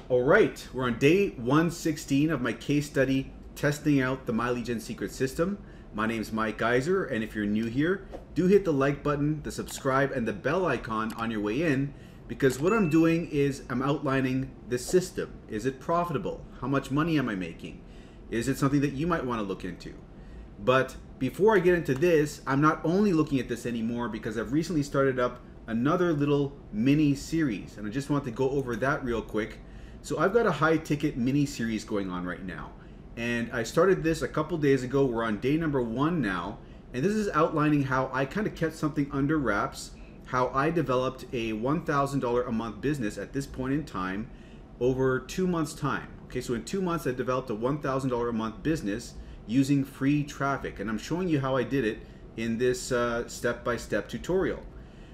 All right, we're on day 116 of my case study testing out the My Lead Gen Secret system. My name is Mike Geiser, and if you're new here, do hit the like button, the subscribe, and the bell icon on your way in, because what I'm doing is I'm outlining the system. Is it profitable? How much money am I making? Is it something that you might want to look into? But before I get into this, I'm not only looking at this anymore because I've recently started up another little mini series, and I just want to go over that real quick. So I've got a high ticket mini series going on right now, and I started this a couple days ago. We're on day number 1 now, and this is outlining how I kind of kept something under wraps, how I developed a $1,000 a month business at this point in time over 2 months time. Okay, so in 2 months I developed a $1,000 a month business using free traffic, and I'm showing you how I did it in this step-by-step tutorial.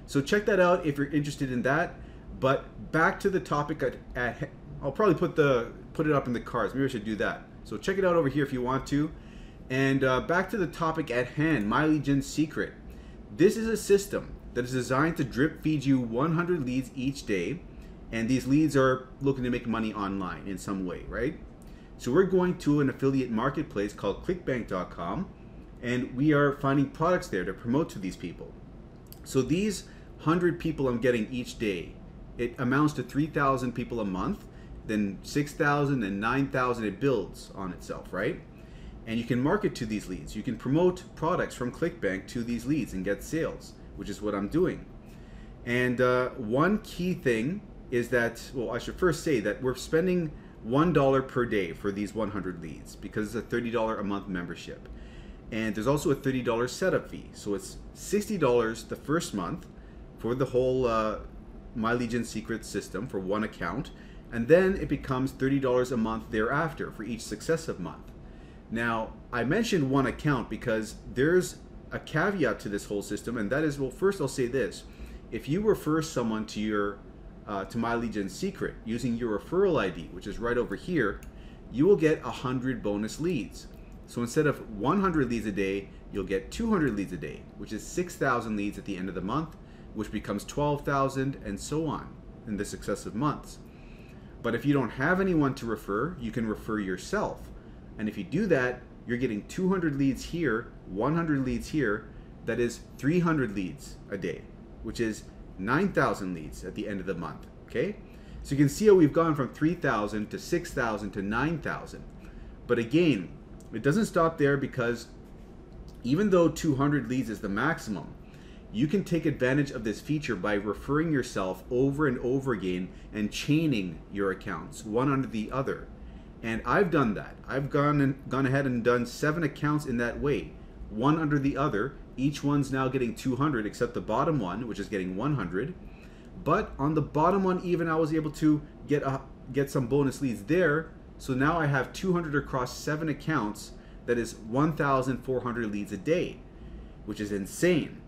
So check that out if you're interested in that. But back to the topic at I'll probably put it up in the cards. Maybe I should do that. So check it out over here if you want to. And back to the topic at hand, My Lead Gen Secret. This is a system that is designed to drip feed you 100 leads each day, and these leads are looking to make money online in some way, right? So we're going to an affiliate marketplace called Clickbank.com, and we are finding products there to promote to these people. So these 100 people I'm getting each day, it amounts to 3,000 people a month, then 6,000 and 9,000. It builds on itself, right? And you can market to these leads. You can promote products from Clickbank to these leads and get sales, which is what I'm doing. And one key thing is that, well, I should first say that we're spending $1 per day for these 100 leads because it's a $30 a month membership. And there's also a $30 setup fee. So it's $60 the first month for the whole My Lead Gen Secret system for one account. And then it becomes $30 a month thereafter for each successive month. Now, I mentioned one account because there's a caveat to this whole system, and that is, well, first I'll say this. If you refer someone to your to My Lead Gen Secret using your referral ID, which is right over here, you will get 100 bonus leads. So instead of 100 leads a day, you'll get 200 leads a day, which is 6,000 leads at the end of the month, which becomes 12,000, and so on in the successive months. But if you don't have anyone to refer, you can refer yourself. And if you do that, you're getting 200 leads here, 100 leads here. That is 300 leads a day, which is 9,000 leads at the end of the month. Okay? So you can see how we've gone from 3,000 to 6,000 to 9,000. But again, it doesn't stop there, because even though 200 leads is the maximum, you can take advantage of this feature by referring yourself over and over again and chaining your accounts one under the other. And I've done that. I've gone ahead and done 7 accounts in that way, one under the other. Each one's now getting 200 except the bottom one, which is getting 100. But on the bottom one, even I was able to get some bonus leads there. So now I have 200 across 7 accounts. That is 1,400 leads a day, which is insane.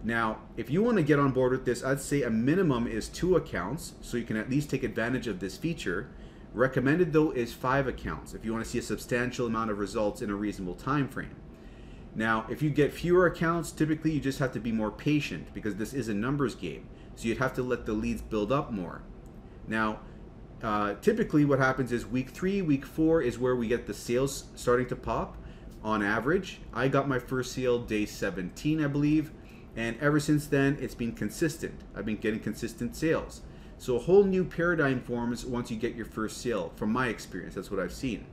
Now, if you want to get on board with this, I'd say a minimum is 2 accounts, so you can at least take advantage of this feature. Recommended though is 5 accounts if you want to see a substantial amount of results in a reasonable time frame. Now, if you get fewer accounts, typically you just have to be more patient, because this is a numbers game. So you'd have to let the leads build up more. Now, typically what happens is week 3, week 4 is where we get the sales starting to pop. On average, I got my first sale day 17, I believe. And ever since then, it's been consistent. I've been getting consistent sales. So a whole new paradigm forms once you get your first sale, from my experience. That's what I've seen.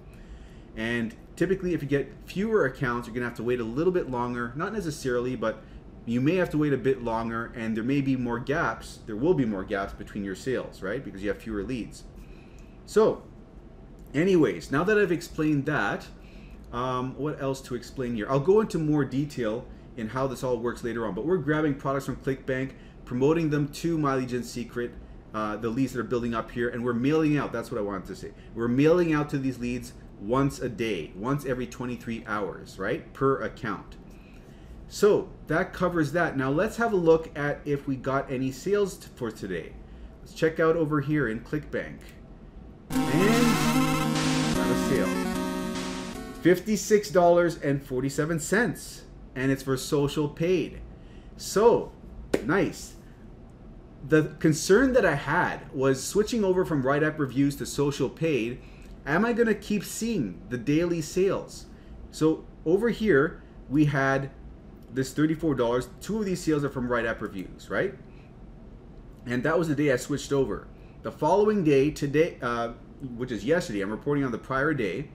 And typically, if you get fewer accounts, you're going to have to wait a little bit longer. Not necessarily, but you may have to wait a bit longer, and there may be more gaps. There will be more gaps between your sales, right? Because you have fewer leads. So, anyways, now that I've explained that, what else to explain here? I'll go into more detail in how this all works later on, but we're grabbing products from Clickbank, promoting them to My Lead Gen Secret, the leads that are building up here, and we're mailing out. That's what I wanted to say. We're mailing out to these leads once a day, once every 23 hours, right, per account. So that covers that. Now let's have a look at if we got any sales for today. Let's check out over here in Clickbank, and got a sale, $56.47. And it's for social paid. So nice. the concern that I had was switching over from write-up reviews to social paid. Am I going to keep seeing the daily sales? So over here, we had this $34. 2 of these sales are from write-up reviews, right? And that was the day I switched over. The following day, today, which is yesterday, I'm reporting on the prior day,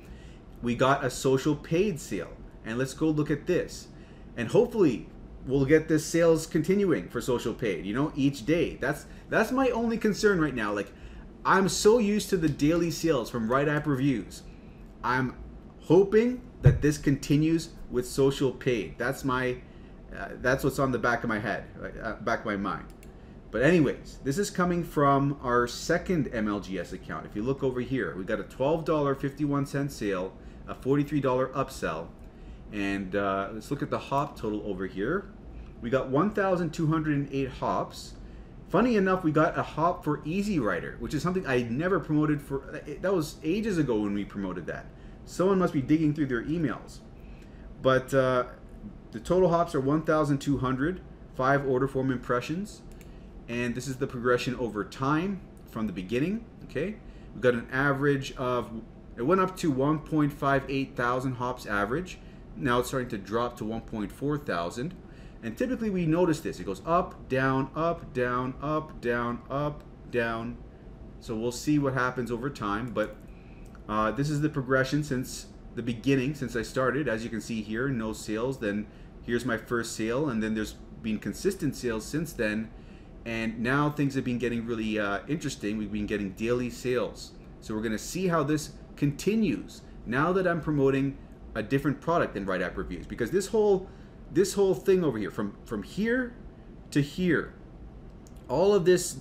we got a social paid sale. And let's go look at this. And hopefully we'll get this sales continuing for social paid, you know, each day. That's my only concern right now. Like, I'm so used to the daily sales from write-up reviews. I'm hoping that this continues with social paid. That's what's on the back of my head, back of my mind. But anyways, this is coming from our second MLGS account. If you look over here, we got a $12.51 sale, a $43 upsell, and let's look at the hop total over here. We got 1,208 hops. Funny enough, we got a hop for Easy Writer, which is something I never promoted for. That was ages ago when we promoted that. Someone must be digging through their emails. But the total hops are 1,200, 5 order form impressions. And this is the progression over time from the beginning, okay? We've got an average of, it went up to 1.58 thousand hops average. Now it's starting to drop to 1.4 thousand. And typically we notice this. It goes up, down, up, down, up, down, up, down. So we'll see what happens over time. But this is the progression since the beginning, since I started. As you can see here, no sales. Then here's my first sale. And then there's been consistent sales since then. And now things have been getting really interesting. We've been getting daily sales. So we're going to see how this continues now that I'm promoting a different product than write-up reviews. Because this whole thing over here, from here to here, all of these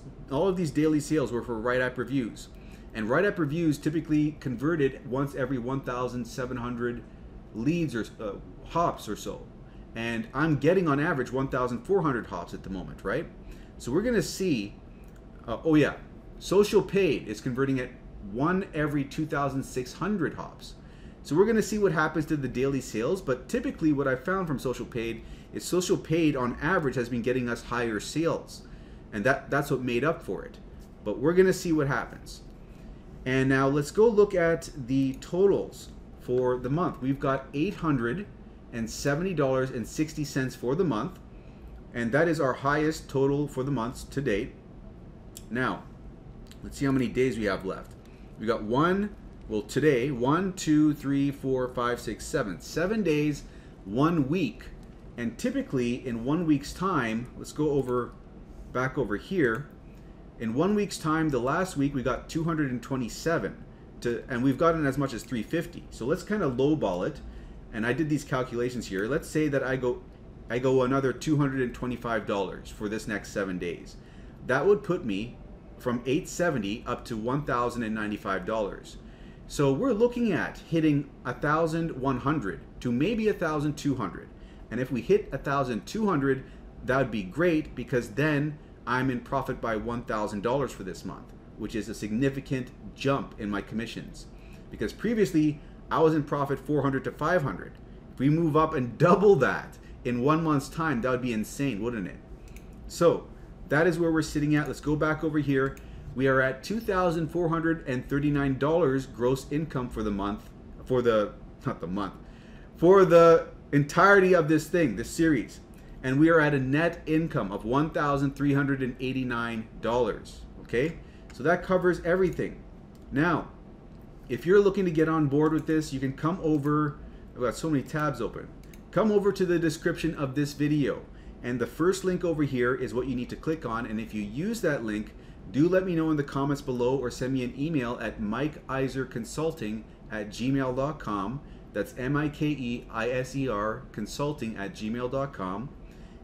daily sales were for write-up reviews. And write-up reviews typically converted once every 1,700 leads or hops or so. And I'm getting on average 1,400 hops at the moment, right? So we're going to see, oh yeah, social paid is converting at 1 every 2,600 hops. So we're going to see what happens to the daily sales. But typically what I found from social paid is social paid on average has been getting us higher sales. And that's what made up for it. But we're going to see what happens. And now let's go look at the totals for the month. We've got $870.60 for the month. And that is our highest total for the months to date. Now, let's see how many days we have left. We got today, 1, 2, 3, 4, 5, 6, 7. 7 days, 1 week. And typically in 1 week's time, let's go back over here. In 1 week's time, the last week we got 227, and we've gotten as much as 350. So let's kind of lowball it. And I did these calculations here. Let's say that I go another $225 for this next 7 days. That would put me from $870 up to $1,095. So we're looking at hitting 1,100 to maybe 1,200. And if we hit 1,200, that would be great, because then I'm in profit by $1,000 for this month, which is a significant jump in my commissions. Because previously I was in profit 400 to 500. If we move up and double that in 1 month's time, that would be insane, wouldn't it? So that is where we're sitting at. Let's go back over here. We are at $2,439 gross income for the month, for the entirety of this series. And we are at a net income of $1,389, okay? So that covers everything. Now, if you're looking to get on board with this, you can come over, I've got so many tabs open. Come over to the description of this video, and the first link over here is what you need to click on. And if you use that link, do let me know in the comments below, or send me an email at mikeiserconsulting@gmail.com. That's MIKEISER consulting@gmail.com,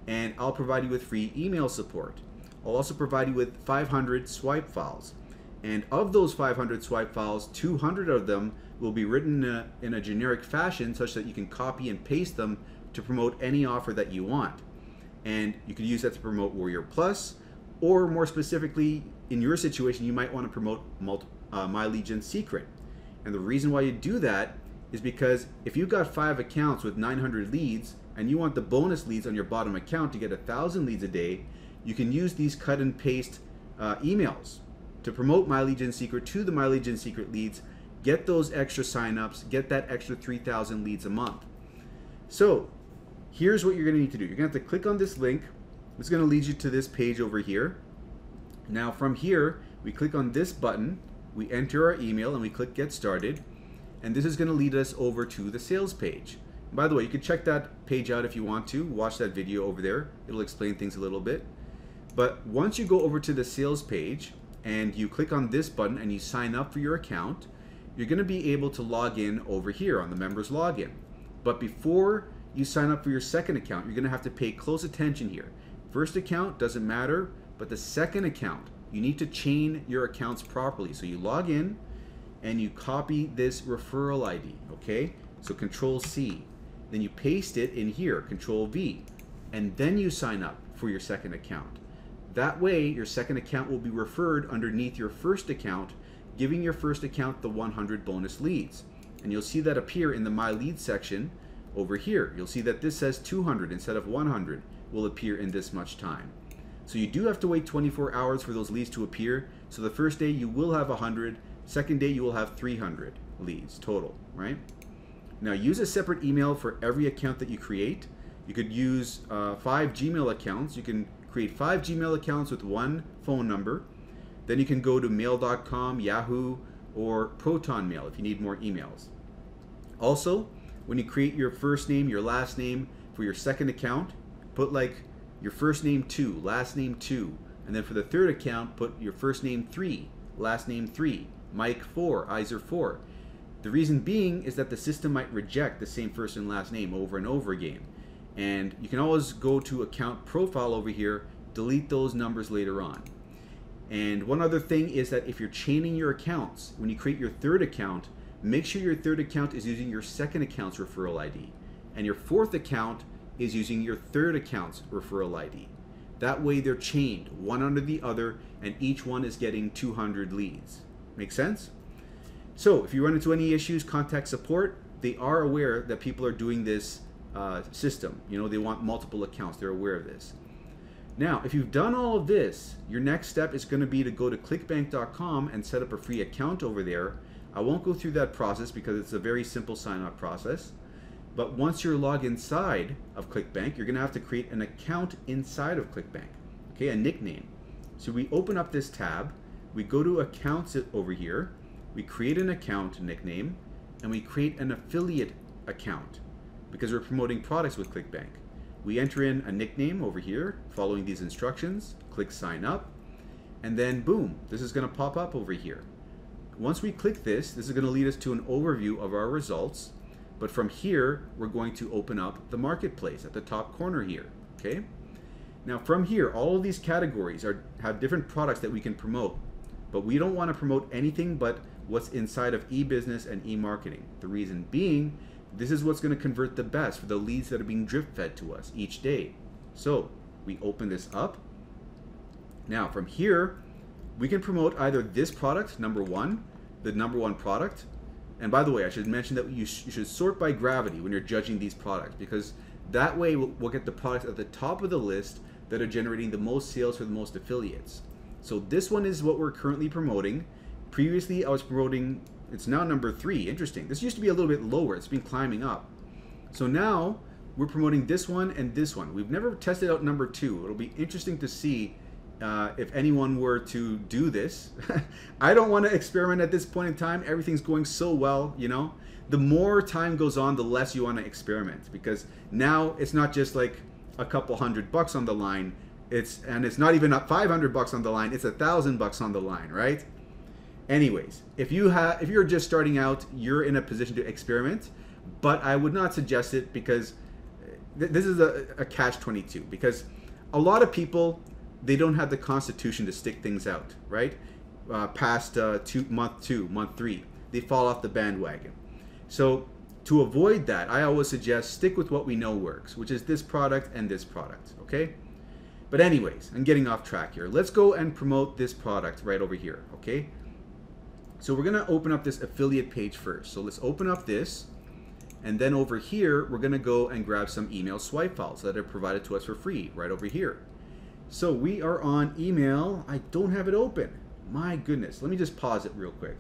and I'll provide you with free email support. I'll also provide you with 500 swipe files, and of those 500 swipe files, 200 of them will be written in a generic fashion, such that you can copy and paste them to promote any offer that you want. And you can use that to promote Warrior Plus, or more specifically, in your situation, you might want to promote My Legion Secret. And the reason why you do that is because if you've got 5 accounts with 900 leads, and you want the bonus leads on your bottom account to get 1,000 leads a day, you can use these cut and paste emails to promote My Lead Gen Secret to the My Lead Gen Secret leads, get those extra signups, get that extra 3,000 leads a month. So here's what you're going to need to do. You're going to have to click on this link. It's going to lead you to this page over here. Now from here, we click on this button, we enter our email, and we click Get Started. And this is going to lead us over to the sales page. By the way, you can check that page out if you want to. Watch that video over there. It'll explain things a little bit. But once you go over to the sales page and you click on this button and you sign up for your account, you're going to be able to log in over here on the members login. But before you sign up for your second account, you're going to have to pay close attention here. First account doesn't matter, but the second account, you need to chain your accounts properly. So you log in and you copy this referral ID, okay? So Control C. Then you paste it in here, Control V, and then you sign up for your second account. That way, your second account will be referred underneath your first account, giving your first account the 100 bonus leads. And you'll see that appear in the My Leads section over here. You'll see that this says 200 instead of 100 will appear in this much time. So you do have to wait 24 hours for those leads to appear. So the first day you will have 100, second day you will have 300 leads total, right? Now use a separate email for every account that you create. You could use 5 Gmail accounts. You can create 5 Gmail accounts with one phone number. Then you can go to mail.com, Yahoo, or Proton Mail if you need more emails. Also, when you create your first name, your last name for your second account, put like your first name 2, last name 2, and then for the third account, put your first name 3, last name 3, Mike 4, Iser 4. The reason being is that the system might reject the same first and last name over and over again. And you can always go to account profile over here, delete those numbers later on. And one other thing is that if you're chaining your accounts, when you create your third account, make sure your third account is using your second account's referral ID. And your fourth account is using your third account's referral ID. That way they're chained one under the other and each one is getting 200 leads. Make sense? So if you run into any issues, contact support. They are aware that people are doing this system. You know, they want multiple accounts. They're aware of this. Now, if you've done all of this, your next step is going to be to go to clickbank.com and set up a free account over there. I won't go through that process because it's a very simple sign-up process. But once you're logged inside of Clickbank, you're going to have to create an account inside of Clickbank, okay, a nickname. So we open up this tab, we go to accounts over here, we create an account nickname, and we create an affiliate account because we're promoting products with Clickbank. We enter in a nickname over here, following these instructions, click sign up, and then boom, this is going to pop up over here. Once we click this is going to lead us to an overview of our results. But from here, we're going to open up the marketplace at the top corner here, okay? Now from here, all of these categories have different products that we can promote, but we don't want to promote anything but what's inside of e-business and e-marketing. The reason being, this is what's going to convert the best for the leads that are being drip fed to us each day. So we open this up. Now from here, we can promote either this product, number one, the number one product. And by the way, I should mention that you should sort by gravity when you're judging these products, because that way we'll get the products at the top of the list that are generating the most sales for the most affiliates. So this one is what we're currently promoting. Previously I was promoting, it's now number 3. Interesting. This used to be a little bit lower. It's been climbing up. So now we're promoting this one and this one. We've never tested out number 2. It'll be interesting to see if anyone were to do this. I don't want to experiment at this point in time. Everything's going so well, you know. The more time goes on, the less you want to experiment, because now it's not just like a couple $100 on the line. It's not even $500 on the line. It's $1,000 on the line, right? Anyways, if you're just starting out, you're in a position to experiment, but I would not suggest it, because this is a catch-22, because a lot of people, they don't have the constitution to stick things out, right? Past month 2, month 3, they fall off the bandwagon. So to avoid that, I always suggest stick with what we know works, which is this product and this product, okay? But anyways, I'm getting off track here. Let's go and promote this product right over here, okay? So we're gonna open up this affiliate page first. So let's open up this, and then over here, we're gonna go and grab some email swipe files that are provided to us for free right over here. So we are on email. I don't have it open. My goodness. Let me just pause it real quick.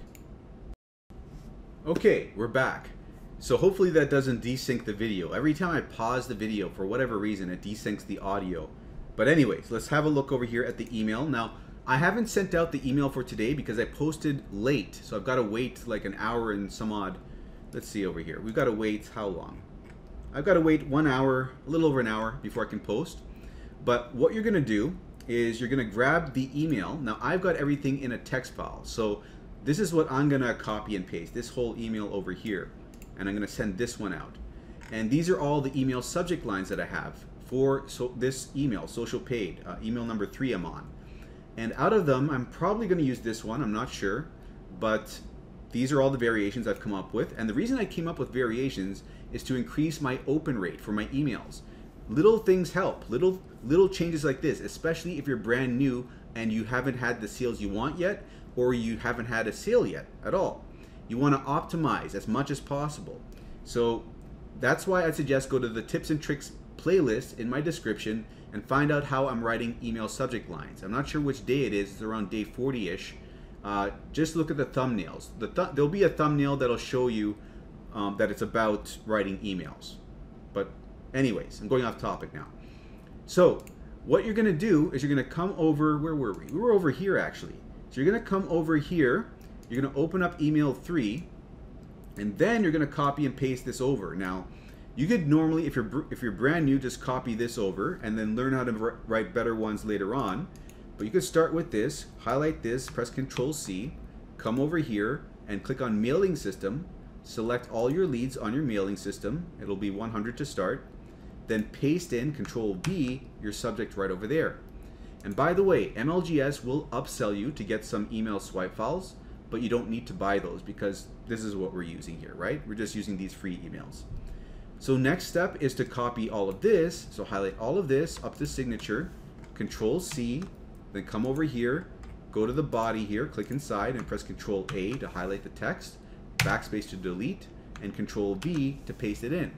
Okay, we're back. So hopefully that doesn't desync the video. Every time I pause the video, for whatever reason, it desyncs the audio. But anyways, let's have a look over here at the email. Now, I haven't sent out the email for today because I posted late. So I've got to wait like an hour and some odd. Let's see over here. We've got to wait how long? I've got to wait 1 hour, a little over an hour before I can post. But what you're going to do is you're going to grab the email. Now, I've got everything in a text file. So this is what I'm going to copy and paste, this whole email over here. And I'm going to send this one out. And these are all the email subject lines that I have for this email, social paid, email number 3 I'm on. And out of them, I'm probably going to use this one. I'm not sure. But these are all the variations I've come up with. And the reason I came up with variations is to increase my open rate for my emails. Little things help. Little changes like this, especially if you're brand new and you haven't had the sales you want yet, or you haven't had a sale yet at all. You want to optimize as much as possible. So that's why I suggest go to the tips and tricks playlist in my description and find out how I'm writing email subject lines. I'm not sure which day it is. It's around day 40-ish. Just look at the thumbnails. There'll be a thumbnail that'll show you that it's about writing emails. But anyways, I'm going off topic now. So what you're going to do is you're going to come over, where were we? We were over here actually. So you're going to come over here, you're going to open up email 3, and then you're going to copy and paste this over. Now, you could normally, if you're brand new, just copy this over and then learn how to write better ones later on. But you could start with this, highlight this, press Control-C, come over here and click on mailing system, select all your leads on your mailing system. It'll be 100 to start. Then paste in, Control-V, your subject right over there. And by the way, MLGS will upsell you to get some email swipe files, but you don't need to buy those because this is what we're using here, right? We're just using these free emails. So next step is to copy all of this. So highlight all of this up to signature, Control-C, then come over here, go to the body here, click inside and press Control-A to highlight the text, backspace to delete, and Control-V to paste it in.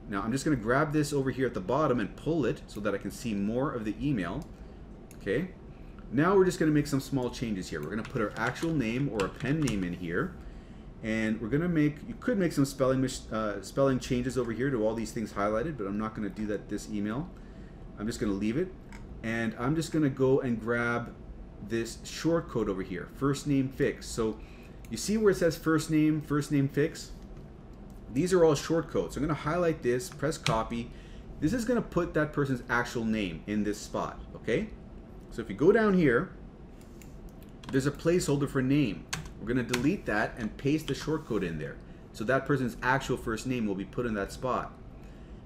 Now I'm just going to grab this over here at the bottom and pull it so that I can see more of the email. Okay. Now we're just going to make some small changes here. We're going to put our actual name or a pen name in here. And we're going to make, you could make some spelling changes over here to all these things highlighted, but I'm not going to do that this email. I'm just going to leave it. And I'm just going to go and grab this shortcode over here, first name fix. So you see where it says first name fix? These are all shortcodes. So I'm going to highlight this, press copy. This is going to put that person's actual name in this spot, okay? So if you go down here, there's a placeholder for name. We're going to delete that and paste the shortcode in there. So that person's actual first name will be put in that spot.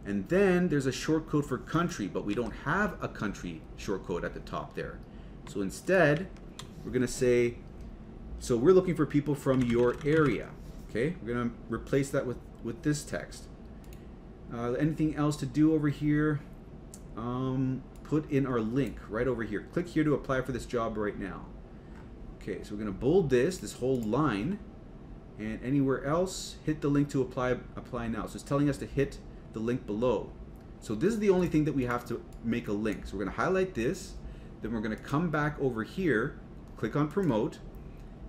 And then there's a shortcode for country, but we don't have a country shortcode at the top there. So instead, we're going to say, so we're looking for people from your area. Okay, we're going to replace that with this text. Anything else to do over here? Put in our link right over here. Click here to apply for this job right now. Okay, so we're going to bold this whole line, and anywhere else, hit the link to apply now. So it's telling us to hit the link below. So this is the only thing that we have to make a link. So we're going to highlight this, then we're going to come back over here, click on promote,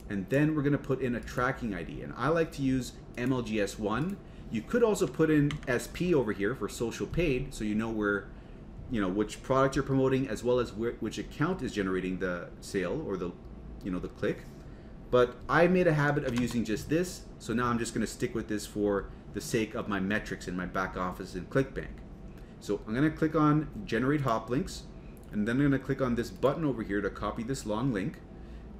and then we're going to put in a tracking ID. And I like to use MLGS1. You could also put in SP over here for social paid, so you know where, which product you're promoting, as well as which account is generating the sale or the click. But I made a habit of using just this, so now I'm just going to stick with this for the sake of my metrics in my back office in Clickbank. So I'm going to click on generate hop links, and then I'm going to click on this button over here to copy this long link.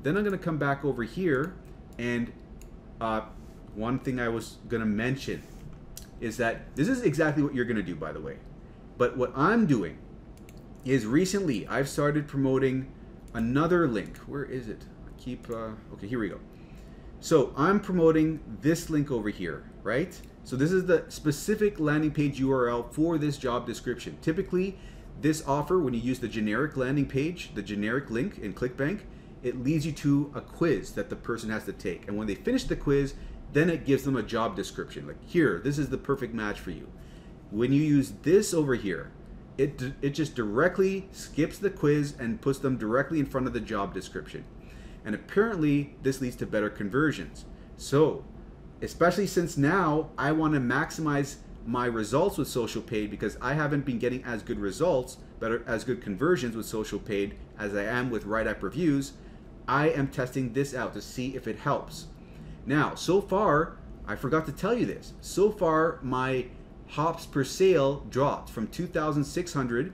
Then I'm going to come back over here, and one thing I was going to mention is that this is exactly what you're going to do, by the way. But what I'm doing is recently I've started promoting another link. Where is it? I keep, okay, here we go. So I'm promoting this link over here, right? So this is the specific landing page URL for this job description. Typically, this offer, when you use the generic landing page, the generic link in Clickbank, it leads you to a quiz that the person has to take. And when they finish the quiz, then it gives them a job description. Like, here, this is the perfect match for you. When you use this over here, it just directly skips the quiz and puts them directly in front of the job description. And apparently this leads to better conversions. So, especially since now I want to maximize my results with social paid, because I haven't been getting as good results, as good conversions with social paid as I am with write-up reviews, I am testing this out to see if it helps. Now, so far, I forgot to tell you this, so far my hops per sale dropped from 2,600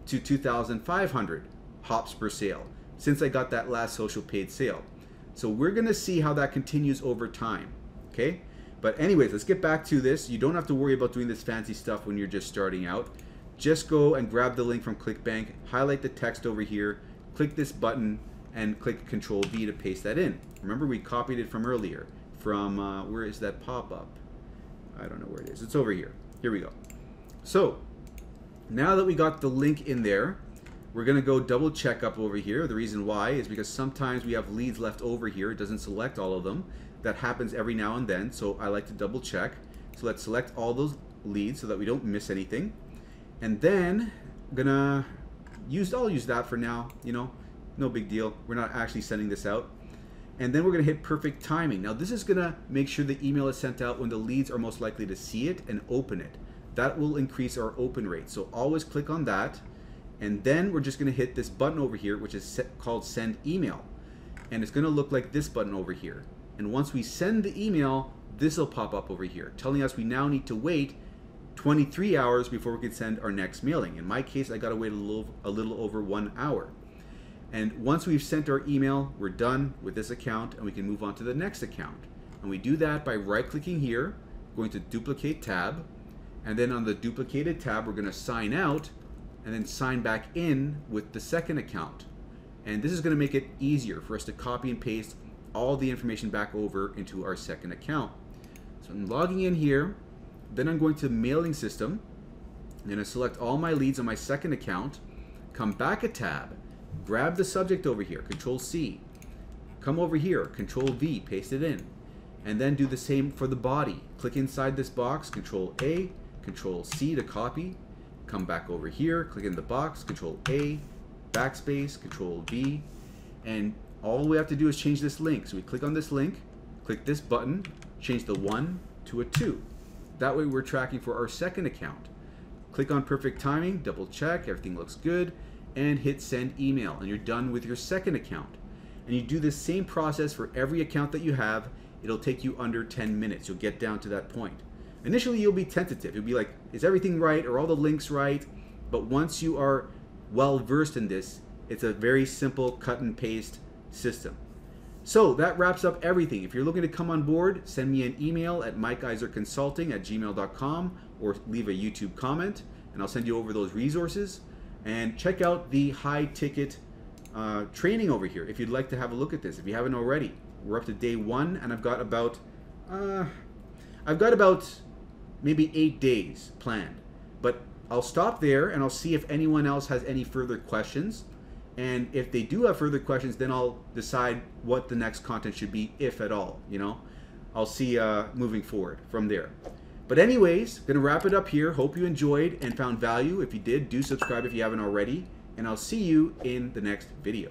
to 2,500 hops per sale since I got that last social paid sale. So we're gonna see how that continues over time, okay? But anyways, let's get back to this. You don't have to worry about doing this fancy stuff when you're just starting out. Just go and grab the link from Clickbank, highlight the text over here, click this button, and click Control V to paste that in. Remember, we copied it from earlier, from, where is that pop-up? I don't know where it is. It's over here. Here we go. So, now that we got the link in there, we're gonna go double check up over here. The reason why is because sometimes we have leads left over here. It doesn't select all of them. That happens every now and then, so I like to double check. So let's select all those leads so that we don't miss anything. And then I'll use that for now, you know, no big deal. We're not actually sending this out. And then we're gonna hit perfect timing. Now this is gonna make sure the email is sent out when the leads are most likely to see it and open it. That will increase our open rate. So always click on that. And then we're just gonna hit this button over here, which is called Send Email. And it's gonna look like this button over here. And once we send the email, this will pop up over here, telling us we now need to wait 23 hours before we can send our next mailing. In my case, I gotta wait a little over 1 hour. And once we've sent our email, we're done with this account and we can move on to the next account. And we do that by right-clicking here, going to Duplicate Tab, and then on the duplicated tab, we're gonna sign out and then sign back in with the second account. And this is gonna make it easier for us to copy and paste all the information back over into our second account. So I'm logging in here, then I'm going to Mailing System. I'm gonna select all my leads on my second account, come back a tab, grab the subject over here, Control C, come over here, Control V, paste it in, and then do the same for the body. Click inside this box, Control A, Control C to copy, come back over here, click in the box, Control A, backspace, Control V, and all we have to do is change this link. So we click on this link, click this button, change the 1 to a 2. That way we're tracking for our second account. Click on perfect timing, double check, everything looks good, and hit send email, and you're done with your second account. And you do the same process for every account that you have. It'll take you under 10 minutes. You'll get down to that point. Initially, you'll be tentative. You'll be like, is everything right? Are all the links right? But once you are well versed in this, it's a very simple cut and paste system. So that wraps up everything. If you're looking to come on board, send me an email at mikeiserconsulting@gmail.com or leave a YouTube comment and I'll send you over those resources. And check out the high ticket training over here if you'd like to have a look at this, if you haven't already. We're up to day 1 and I've got about maybe 8 days planned. But I'll stop there and I'll see if anyone else has any further questions. And if they do have further questions, then I'll decide what the next content should be, if at all, you know. I'll see moving forward from there. But anyways, gonna wrap it up here. Hope you enjoyed and found value. If you did, do subscribe if you haven't already. And I'll see you in the next video.